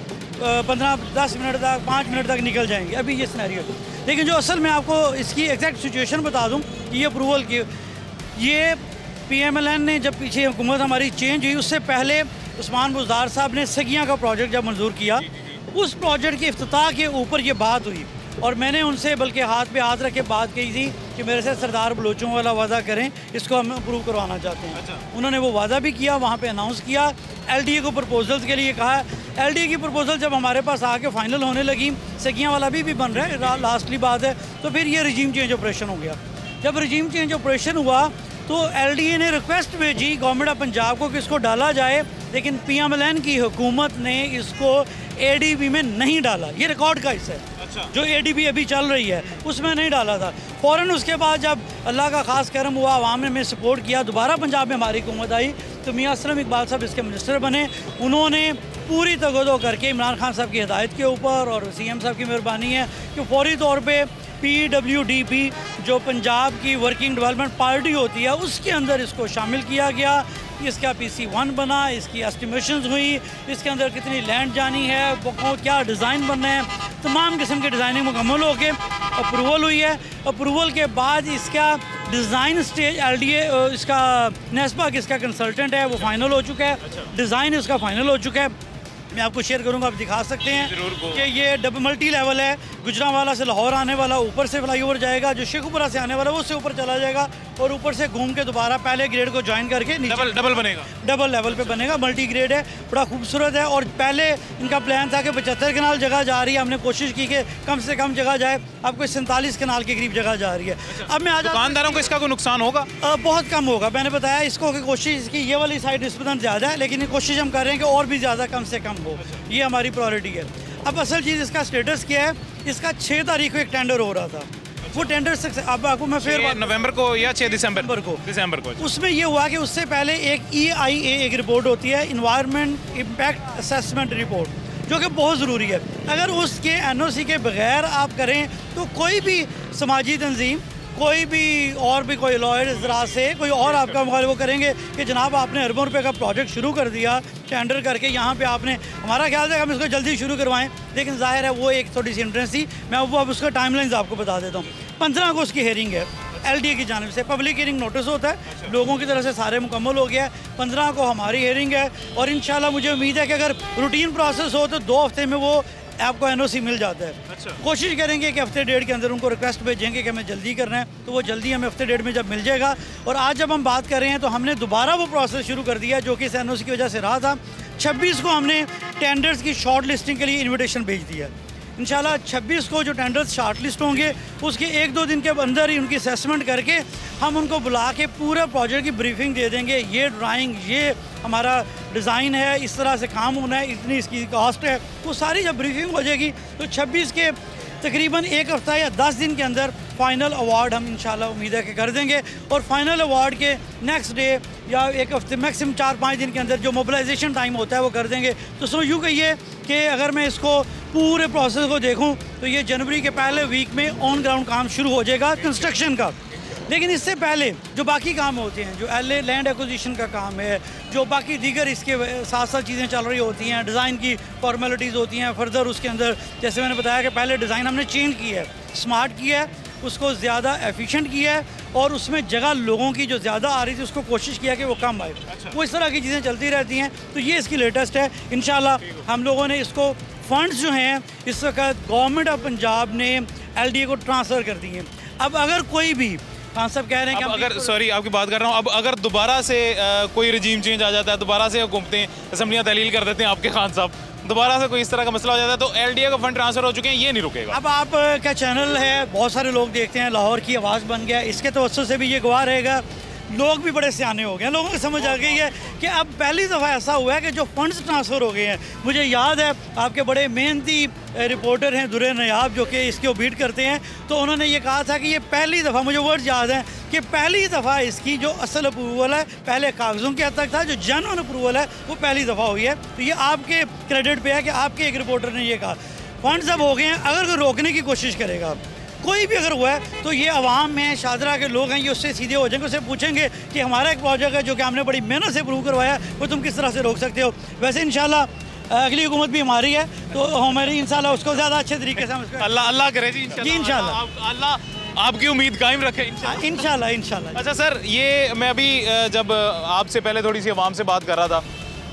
15-10 मिनट तक, 5 मिनट तक निकल जाएंगे। अभी ये सिनेरियो है। लेकिन जो असल में आपको इसकी एग्जैक्ट सिचुएशन बता दूँ, ये अप्रूवल की, ये PMLN ने जब पीछे हुकूमत हमारी चेंज हुई, उससे पहले उस्मान बुज़दार साहब ने सगियाँ का प्रोजेक्ट जब मंजूर किया, उस प्रोजेक्ट के इफ्तिताह के ऊपर ये बात हुई, और मैंने उनसे बल्कि हाथ पे हाथ रख के बात कही थी कि मेरे से सरदार बलोचों वाला वादा करें, इसको हम अप्रूव करवाना चाहते हैं। उन्होंने वो वादा भी किया, वहाँ पे अनाउंस किया, LDA को प्रपोजल्स के लिए कहा। LDA की प्रपोजल जब हमारे पास आके फाइनल होने लगी, सगियाँ वाला भी बन रहा है, लास्टली बात है, तो फिर ये रजीम चेंज ऑपरेशन हो गया। जब रजीम चेंज ऑपरेशन हुआ तो LDA ने रिक्वेस्ट भेजी गवर्नमेंट ऑफ पंजाब को कि इसको डाला जाए, लेकिन PMLN की हुकूमत ने इसको ADB में नहीं डाला। ये रिकॉर्ड का हिस्सा है। जो ADB अभी चल रही है उसमें नहीं डाला था। फ़ौरन उसके बाद जब अल्लाह का ख़ास करम हुआ, आवाम ने हमें सपोर्ट किया, दोबारा पंजाब में हमारी हुकूमत आई, तो मियां असलम इकबाल साहब इसके मिनिस्टर बने। उन्होंने पूरी तगदो करके इमरान खान साहब की हिदायत के ऊपर और CM साहब की मेहरबानी है कि फौरी तौर पे PWDP जो पंजाब की वर्किंग डेवलपमेंट पार्टी होती है उसके अंदर इसको शामिल किया गया। इसका PC1 बना, इसकी एस्टिमेशंस हुई, इसके अंदर कितनी लैंड जानी है, वो क्या डिज़ाइन बनना है, तमाम किस्म की डिज़ाइनिंग मुकम्मल हो के अप्रूवल हुई है। अप्रूवल के बाद इसका डिज़ाइन स्टेज LDA इसका नेस्पा इसका कंसल्टेंट है वो फाइनल हो चुका है। डिज़ाइन इसका फाइनल हो चुका है। मैं आपको शेयर करूंगा, आप दिखा सकते हैं कि ये डबल मल्टी लेवल है। गुजरांवाला से लाहौर आने वाला ऊपर से फ्लाईओवर जाएगा, जो शेखुपुरा से आने वाला वो उससे ऊपर चला जाएगा और ऊपर से घूम के दोबारा पहले ग्रेड को ज्वाइन करके नीचे डबल बनेगा, डबल लेवल पे बनेगा। मल्टी ग्रेड है, बड़ा खूबसूरत है। और पहले इनका प्लान था कि 75 कनाल जगह जा रही है, हमने कोशिश की कि कम से कम जगह जाए, अब कोई 47 कनाल के करीब जगह जा रही है। अब मैं आज दुकानदारों को इसका कोई नुकसान होगा? बहुत कम होगा। मैंने बताया इसको कि कोशिश की ये वाली साइड निस्बतन ज़्यादा है, लेकिन कोशिश हम कर रहे हैं कि और भी ज़्यादा कम से कम हो, ये हमारी प्रायोरिटी है। अब असल चीज़ इसका स्टेटस क्या है, इसका 6 तारीख को एक टेंडर हो रहा था, वो टेंडर अब आपको मैं फिर नवंबर को या 6 दिसंबर को उसमें ये हुआ कि उससे पहले एक EIA एक रिपोर्ट होती है, इन्वायरमेंट इम्पैक्ट असेसमेंट रिपोर्ट, जो कि बहुत ज़रूरी है। अगर उसके NOC के बगैर आप करें तो कोई भी समाजी तंजीम, कोई भी और भी कोई लॉयर इजरा से कोई और आपका वो करेंगे कि जनाब आपने अरबों रुपए का प्रोजेक्ट शुरू कर दिया टेंडर करके, यहाँ पे आपने, हमारा ख्याल है हम इसको जल्दी शुरू करवाएं, लेकिन जाहिर है वो एक थोड़ी सी इंट्रेंस थी। मैं वो अब उसका टाइमलाइंस आपको बता देता हूँ। 15 को उसकी हेयरिंग है LDA की जानिब से, पब्लिक हियरिंग नोटिस होता है, लोगों की तरफ से सारे मुकम्मल हो गया है। 15 को हमारी हेयरिंग है और इंशाल्लाह मुझे उम्मीद है कि अगर रूटीन प्रोसेस हो तो 2 हफ्ते में वो आपको NOC मिल जाता है। कोशिश करेंगे कि हफ्ते डेढ़ के अंदर उनको रिक्वेस्ट भेजेंगे कि हमें जल्दी करना है, तो वो जल्दी हमें हफ्ते डेढ़ में जब मिल जाएगा। और आज जब हम बात कर रहे हैं तो हमने दोबारा वो प्रोसेस शुरू कर दिया जो कि इस NOC की वजह से रहा था। 26 को हमने टेंडर्स की शॉर्ट लिस्टिंग के लिए इन्विटेशन भेज दिया। इंशाल्लाह 26 को जो टेंडर्स शॉर्ट लिस्ट होंगे उसके 1-2 दिन के अंदर ही उनकी असेसमेंट करके हम उनको बुला के पूरे प्रोजेक्ट की ब्रीफिंग दे देंगे। ये ड्राइंग, ये हमारा डिज़ाइन है, इस तरह से काम होना है, इतनी इसकी कॉस्ट है, वो सारी जब ब्रीफिंग हो जाएगी तो 26 के तकरीबन 1 हफ्ता या 10 दिन के अंदर फ़ाइनल अवार्ड हम इंशाल्लाह उम्मीद है कि कर देंगे। और फाइनल अवार्ड के नेक्स्ट डे या 1 हफ्ते मैक्सिमम 4-5 दिन के अंदर जो मोबिलाइजेशन टाइम होता है वो कर देंगे। तो सो यूँ कहिए कि अगर मैं इसको पूरे प्रोसेस को देखूं तो ये जनवरी के पहले वीक में ऑन ग्राउंड काम शुरू हो जाएगा कंस्ट्रक्शन का। लेकिन इससे पहले जो बाकी काम होते हैं, जो लैंड एक्विजिशन का काम है, जो बाकी दीगर इसके साथ साथ चीज़ें चल रही होती हैं, डिज़ाइन की फॉर्मेलिटीज़ होती हैं, फर्दर उसके अंदर जैसे मैंने बताया कि पहले डिज़ाइन हमने चेंज किया है, स्मार्ट किया है, उसको ज़्यादा एफिशिएंट किया है और उसमें जगह लोगों की जो ज़्यादा आ रही थी उसको कोशिश किया कि वो कम आए। वो इस तरह की चीज़ें चलती रहती हैं। तो ये इसकी लेटेस्ट है। इंशाल्लाह हम लोगों ने इसको फंड्स जो हैं इस वक्त गवर्नमेंट ऑफ पंजाब ने LDA को ट्रांसफ़र कर दिए। अब अगर कोई भी खान साहब कह रहे हैं कि अगर सॉरी आपकी बात कर रहा हूँ, अब अगर दोबारा से कोई रजीम चेंज आ जाता है, दोबारा से हुकूमतें असम्बलियाँ तहलील कर देते हैं आपके खान साहब, दोबारा से कोई इस तरह का मसला हो जाता है तो LDA का फंड ट्रांसफर हो चुके हैं, ये नहीं रुकेगा। अब आप क्या चैनल है, बहुत सारे लोग देखते हैं, लाहौर की आवाज़ बन गया, इसके तवज्जो से भी ये गवाह रहेगा। लोग भी बड़े सियाने हो गए हैं, लोगों को समझ आ गई है कि अब पहली दफ़ा ऐसा हुआ है कि जो फंड्स ट्रांसफ़र हो गए हैं। मुझे याद है आपके बड़े मेहनती रिपोर्टर हैं दुर्र नयाब जो कि इसको बीट करते हैं, तो उन्होंने ये कहा था कि ये पहली दफ़ा, मुझे वर्ड याद है कि पहली दफ़ा इसकी जो असल अप्रूवल है पहले कागज़ों के हद तक था, जो जेन्युइन अप्रूवल है वो पहली दफ़ा हुई है। तो ये आपके क्रेडिट पे है कि आपके एक रिपोर्टर ने ये कहा। फंड्स अब हो गए हैं, अगर कोई रोकने की कोशिश करेगा, कोई भी अगर हुआ है तो ये आवाम में शादरा के लोग हैं, ये उससे सीधे हो जाएंगे, उससे पूछेंगे कि हमारा एक प्रोजेक्ट है जो कि हमने बड़ी मेहनत से अप्रूव करवाया, वो तुम किस तरह से रोक सकते हो। वैसे इंशाल्लाह अगली हुकूमत भी हमारी है तो हमारी इंशाल्लाह उसको ज़्यादा अच्छे तरीके से हम अल्लाह करे जी इंशाल्लाह अल्लाह आपकी उम्मीद कायम रखे इंशाल्लाह। अच्छा सर, ये मैं अभी जब आपसे पहले थोड़ी सी आवाम से बात कर रहा था,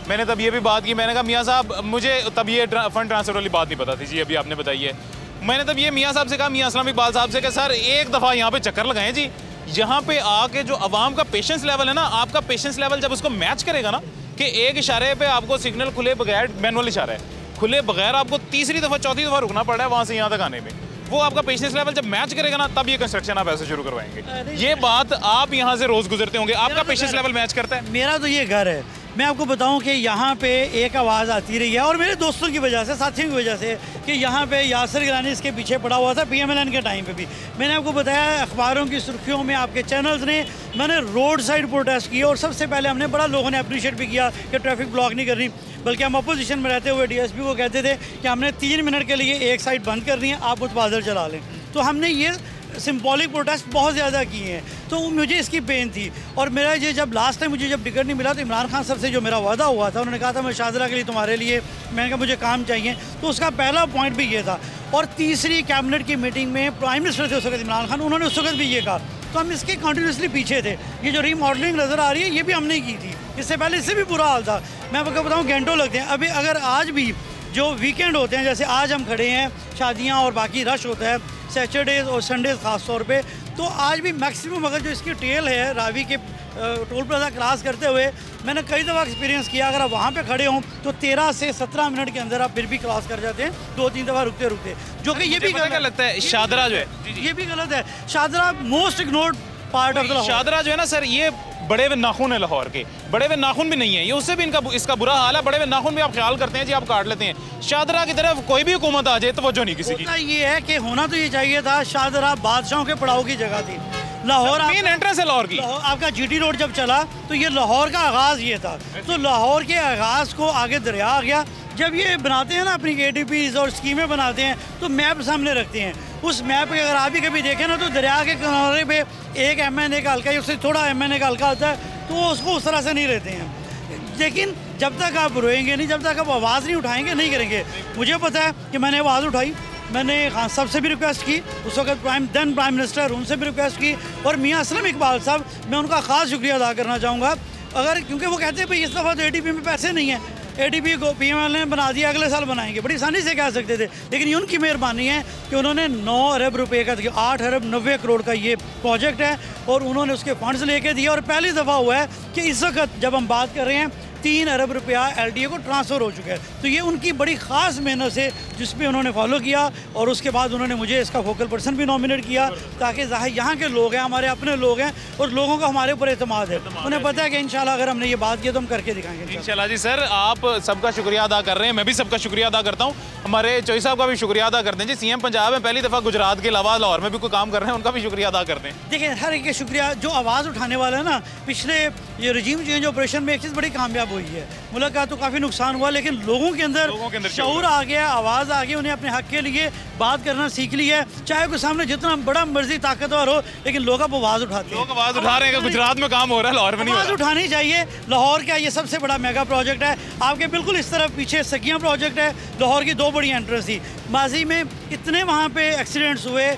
मैंने तब ये भी बात की, मैंने कहा मियाँ साहब मुझे तब ये फंड ट्रांसफर वाली बात नहीं पता थी जी, अभी आपने बताई है। मैंने तब ये मियाँ साहब से कहा, मियाँ अस्लम इकबाल साहब से, कि सर एक दफ़ा यहाँ पे चक्कर लगाएं जी, यहाँ पे आके जो आवाम का पेशेंस लेवल है ना, आपका पेशेंस लेवल जब उसको मैच करेगा ना कि एक इशारे पे आपको सिग्नल खुले बगैर, मैनुअल इशारा है, खुले बगैर आपको तीसरी दफ़ा चौथी दफ़ा रुकना पड़ रहा है वहाँ से यहाँ तक आने में, वो आपका पेशेंस लेवल जब मैच करेगा ना तब ये कंस्ट्रक्शन आप ऐसे शुरू करवाएंगे। ये बात आप यहाँ से रोज़ गुजरते होंगे, आपका पेशेंस लेवल मैच करता है? मेरा तो ये घर है, मैं आपको बताऊं कि यहाँ पे एक आवाज़ आती रही है और मेरे दोस्तों की वजह से, साथियों की वजह से, कि यहाँ पे यासिर गिलानी इसके पीछे पड़ा हुआ था PMLN के टाइम पे भी। मैंने आपको बताया अखबारों की सुर्खियों में, आपके चैनल्स ने, मैंने रोड साइड प्रोटेस्ट किया और सबसे पहले हमने बड़ा लोगों ने अप्रिशिएट भी किया कि ट्रैफिक ब्लॉक नहीं करनी, बल्कि हम अपोजिशन में रहते हुए DSP को कहते थे कि हमने 3 मिनट के लिए एक साइड बंद करनी है, आप मुतबादल चला लें। तो हमने ये सिंबॉलिक प्रोटेस्ट बहुत ज़्यादा किए हैं, तो मुझे इसकी पेन थी। और मेरा ये जब लास्ट टाइम मुझे जब टिकट नहीं मिला तो इमरान खान साहब से जो मेरा वादा हुआ था, उन्होंने कहा था मैं शाहदरा के लिए तुम्हारे लिए, मैंने कहा मुझे काम चाहिए, तो उसका पहला पॉइंट भी ये था। और तीसरी कैबिनेट की मीटिंग में प्राइम मिनिस्टर थे उस वक्त इमरान खान, उन्होंने उस वक्त भी ये कहा, तो हम इसके कंटिन्यूसली पीछे थे। ये जो रीमॉडलिंग नज़र आ रही है ये भी हमने की थी, इससे पहले इससे भी बुरा हाल था। मैं आपको बताऊँ घंटों लगते हैं। अभी अगर आज भी जो वीकेंड होते हैं, जैसे आज हम खड़े हैं, शादियाँ और बाकी रश होता है सैटरडेज़ और संडेज़ ख़ास तौर पे, तो आज भी मैक्सिमम अगर जो इसकी टेल है रावी के टोल प्लाजा क्रॉस करते हुए, मैंने कई दफ़ा एक्सपीरियंस किया, अगर आप वहाँ पे खड़े हों तो 13 से 17 मिनट के अंदर आप फिर भी क्रॉस कर जाते हैं, 2-3 दफ़ा रुकते रुकते, जो कि ये भी गलत लगता है। शाहदरा जो है ये भी गलत है। Shahdara most ignored part of the Shahdara जो है ना सर, ये बड़े हुए नाखून है लाहौर के, बड़े हुए नाखून भी नहीं है, ये उससे भी इसका बुरा हाल है। बड़े हुए नाखून भी आप ख्याल करते हैं जी, आप काट लेते हैं। शाहदरा की तरफ कोई भी हुकूमत आ जाए तवज्जो नहीं किसी की। ये है कि होना तो ये चाहिए था, शाहदरा बादशाहों के पड़ाव की जगह थी। लाहौर मेन एंट्रेंस है लाहौर की। आपका GT रोड जब चला तो ये लाहौर का आगाज़ ये था, तो लाहौर के आगाज़ को आगे दरिया आ गया। जब ये बनाते हैं ना अपनी ADPs और स्कीमें बनाते हैं तो मैप सामने रखते हैं, उस मैप के अगर आप भी कभी देखें ना तो दरिया के किनारे पे एक MNA का हल्का, उससे थोड़ा MNA का हल्का आता है, तो वो उसको उस तरह से नहीं रहते हैं। लेकिन जब तक आप रोएंगे नहीं, जब तक आप आवाज़ नहीं उठाएंगे, नहीं करेंगे। मुझे पता है कि मैंने आवाज़ उठाई, मैंने खान साहब से भी रिक्वेस्ट की, उस वक्त प्राइम मिनिस्टर, उनसे भी रिक्वेस्ट की, और मियाँ असलम इकबाल साहब, मैं उनका ख़ास शुक्रिया अदा करना चाहूँगा। अगर क्योंकि वो कहते हैं भाई इस दफ़ा तो ADP में पैसे नहीं है, ADP को PMLN ने बना दिया, अगले साल बनाएंगे, बड़ी आसानी से कह सकते थे, लेकिन ये उनकी मेहरबानी है कि उन्होंने 9 अरब रुपए का, 8 अरब 90 करोड़ का ये प्रोजेक्ट है और उन्होंने उसके फंड्स लेके दिए। और पहली दफ़ा हुआ है कि इस वक्त जब हम बात कर रहे हैं 3 अरब रुपया LDA को ट्रांसफ़र हो चुका है। तो ये उनकी बड़ी ख़ास मेहनत से जिसमें उन्होंने फॉलो किया, और उसके बाद उन्होंने मुझे इसका फोकल पर्सन भी नॉमिनेट किया, ताकि यहाँ के लोग हैं, हमारे अपने लोग हैं और लोगों का हमारे ऊपर एतमाद है, उन्हें पता है कि इंशाल्लाह अगर हमने ये बात की तो हम करके दिखाएंगे इंशाल्लाह। जी सर, आप सबका शुक्रिया अदा कर रहे हैं, मैं भी सबका शुक्रिया अदा करता हूँ। हमारे चौधरी साहब का भी शुक्रिया अदा करते हैं जी, CM पंजाब में पहली दफ़ा गुजरात के अलावा लाहौर में भी कोई काम कर रहे हैं, उनका भी शुक्रिया अदा करते हैं। देखिए हर एक का शुक्रिया। जो आवाज़ उठाने वाला है ना, पिछले ये रजीम चेंज ऑपरेशन में एक चीज़ बड़ी कामयाब हुई है, मुलाकात तो काफ़ी नुकसान हुआ, लेकिन लोगों के अंदर शऊर आ गया, आवाज़ आ गई, उन्हें अपने हक के लिए बात करना सीख ली है। चाहे कोई सामने जितना बड़ा मर्जी ताकतवर हो, लेकिन लोग अब आवाज़ उठाते हैं। लोग आवाज़ उठा रहे हैं। गुजरात में काम हो रहा है, लाहौर में नहीं हो रहा। आवाज़ उठानी चाहिए। लाहौर का ये सबसे बड़ा मेगा प्रोजेक्ट है। आपके बिल्कुल इस तरफ पीछे सकियाँ प्रोजेक्ट है, लाहौर की 2 बड़ी एंट्रेंस थी। माजी में इतने वहाँ पे एक्सीडेंट्स हुए,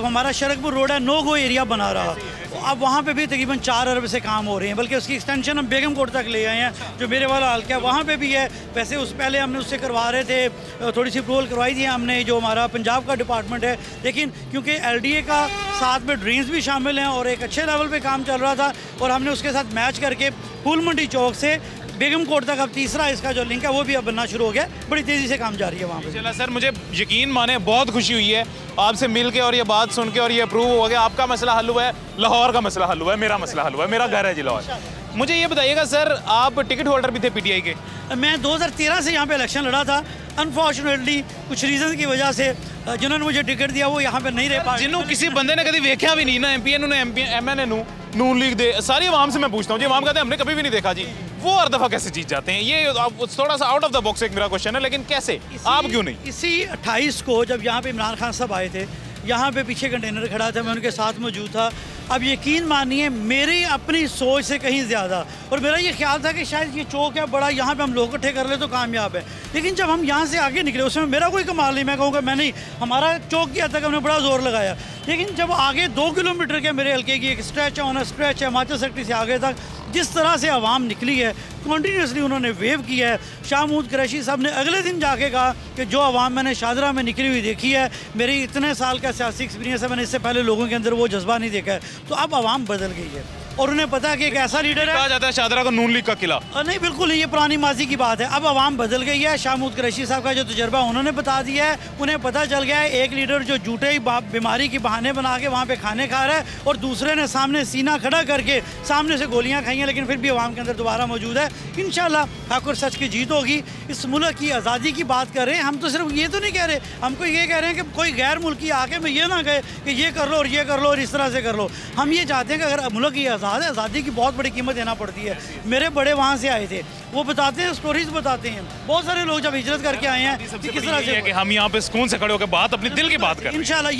हमारा शरकपुर रोड है, नो गो एरिया बना रहा, अब वहाँ पे भी तकरीबन 4 अरब से काम हो रहे हैं, बल्कि उसकी एक्सटेंशन हम बेगम कोट तक ले आए हैं, जो मेरे वाला हल्का है वहाँ पे भी है। वैसे उस पहले हमने उससे करवा रहे थे, थोड़ी सी अप्रूवल करवाई थी हमने, जो हमारा पंजाब का डिपार्टमेंट है, लेकिन क्योंकि LDA का साथ में ड्रेन्स भी शामिल हैं और एक अच्छे लेवल पे काम चल रहा था, और हमने उसके साथ मैच करके फूल मंडी चौक से बेगम कोट तक अब तीसरा इसका जो लिंक है वो भी अब बनना शुरू हो गया। बड़ी तेज़ी से काम जारी है वहाँ पे। चला सर, मुझे यकीन माने बहुत खुशी हुई है आपसे मिल के और ये बात सुन के, और ये अप्रूव हो गया, आपका मसला हल हुआ है, लाहौर का मसला हल हुआ है, मेरा मसला हल हुआ है, मेरा घर है जी लाहौर। मुझे ये बताइएगा सर, आप टिकट होल्डर भी थे PTI के? मैं 2013 से यहाँ पे इलेक्शन लड़ा था। अनफॉर्चुनेटली कुछ रीज़न की वजह से जिन्होंने मुझे टिकट दिया वो यहाँ पे नहीं रह पाए। जिन्होंने किसी बंदे ने कभी देखा भी नहीं ना, MNA नून लीग दे, सारी आवाम से मैं पूछता हूँ जी, आवाम कहते हैं हमने कभी भी नहीं देखा जी, वो हर दफ़ा कैसे जीत जाते हैं? ये थोड़ा सा आउट ऑफ द बॉक्स एक मेरा क्वेश्चन है, लेकिन कैसे, आप क्यों नहीं? इसी 28 को जब यहाँ पे इमरान खान साहब आए थे, यहाँ पे पीछे कंटेनर खड़ा था, मैं उनके साथ मौजूद था। अब यकीन मानिए मेरी अपनी सोच से कहीं ज़्यादा, और मेरा ये ख्याल था कि शायद ये चौक है बड़ा, यहाँ पे हम लोग इकट्ठे कर ले तो कामयाब है, लेकिन जब हम यहाँ से आगे निकले उसमें मेरा कोई कमाल नहीं, मैं कहूँगा मैं नहीं, हमारा चौक की हद तक हमने बड़ा जोर लगाया, लेकिन जब आगे 2 किलोमीटर के मेरे हल्के की एक स्ट्रेच है, ऑन स्ट्रेच है, हिमाचल सेक्रेटरी से आगे तक जिस तरह से आवाम निकली है, कॉन्टीन्यूसली उन्होंने वेव किया है। शाह महमूद कुरैशी साहब ने अगले दिन जाके कहा कि जो आवाम मैंने शाहदरा में निकली हुई देखी है, मेरी इतने साल का सियासी एक्सपीरियंस है, मैंने इससे पहले लोगों के अंदर वो जज्बा नहीं देखा है, तो अब आवाम बदल गई है। और उन्हें पता है कि एक ऐसा लीडर है। कहा जाता है शाहदरा को नून लीग का किला। नहीं बिल्कुल नहीं, ये पुरानी माजी की बात है। अब आवाम बदल गई है। शाह महमूद कुरैशी साहब का जो तजर्बा उन्होंने बता दिया है, उन्हें पता चल गया है एक लीडर जो झूठे ही बीमारी की बहाने बना के वहाँ पे खाने खा रहा है और दूसरे ने सामने सीना खड़ा करके सामने से गोलियाँ खाई हैं, लेकिन फिर भी आवाम के अंदर दोबारा मौजूद है। इंशाल्लाह हक और सच की जीत होगी। इस मुल्क की आज़ादी की बात कर रहे हैं हम, तो सिर्फ ये तो नहीं कह रहे, हमको ये कह रहे हैं कि कोई गैर मुल्की आके मैं ये ना कहे कि ये कर लो और ये कर लो और इस तरह से कर लो। हम ये चाहते हैं कि अगर मुल्क की आज़ाद है, आज़ादी की बहुत बड़ी कीमत देना पड़ती है। मेरे बड़े वहाँ से आए थे, वो बताते हैं, स्टोरीज बताते हैं। बहुत सारे लोग जब हिजरत करके आए हैं कि किस तरह से कि हम यहाँ पे सुकून से खड़े होकर बात अपने दिल की बात करें। इंशाल्लाह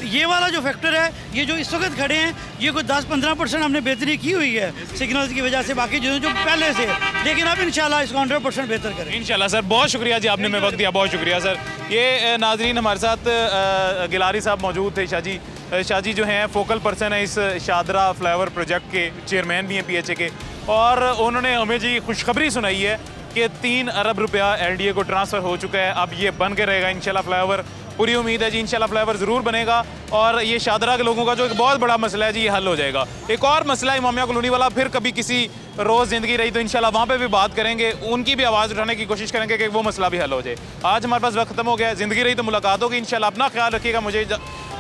ये वाला जो फैक्टर है, ये जो इस वक्त खड़े हैं, ये कोई 10-15% हमने बेहतरी की हुई है सिग्नल्स की वजह से, बाकी जो पहले से, लेकिन अब इंशाल्लाह इसको 100% बेहतर करें इंशाल्लाह। सर बहुत शुक्रिया जी, आपने हमें वक्त दिया, बहुत शुक्रिया सर। ये नाजरीन हमारे साथ गिलारी साहब मौजूद थे। शाह जी जो हैं फोकल पर्सन है इस शाहदरा फ्लाईओवर प्रोजेक्ट के, चेयरमैन भी हैं PHA के, और उन्होंने हमें जी खुशखबरी सुनाई है कि 3 अरब रुपया LDA को ट्रांसफ़र हो चुका है। अब ये बन के रहेगा इंशाल्लाह फ्लाईओवर। पूरी उम्मीद है जी इंशाल्लाह फ्लाईओवर ज़रूर बनेगा और ये शाहदरा के लोगों का जो एक बहुत बड़ा मसला है जी, ये हल हो जाएगा। एक और मसला है इमामिया कॉलोनी वाला, फिर कभी किसी रोज़ ज़िंदगी रही तो इंशाल्लाह वहाँ पे भी बात करेंगे, उनकी भी आवाज़ उठाने की कोशिश करेंगे कि वो मसला भी हल हो जाए। आज हमारे पास वक्त खत्म हो गया है, ज़िंदगी रही तो मुलाकात होगी इंशाल्लाह। अपना ख्याल रखिएगा, मुझे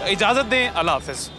इजाज़त दें, अल्लाह हाफ़िज़।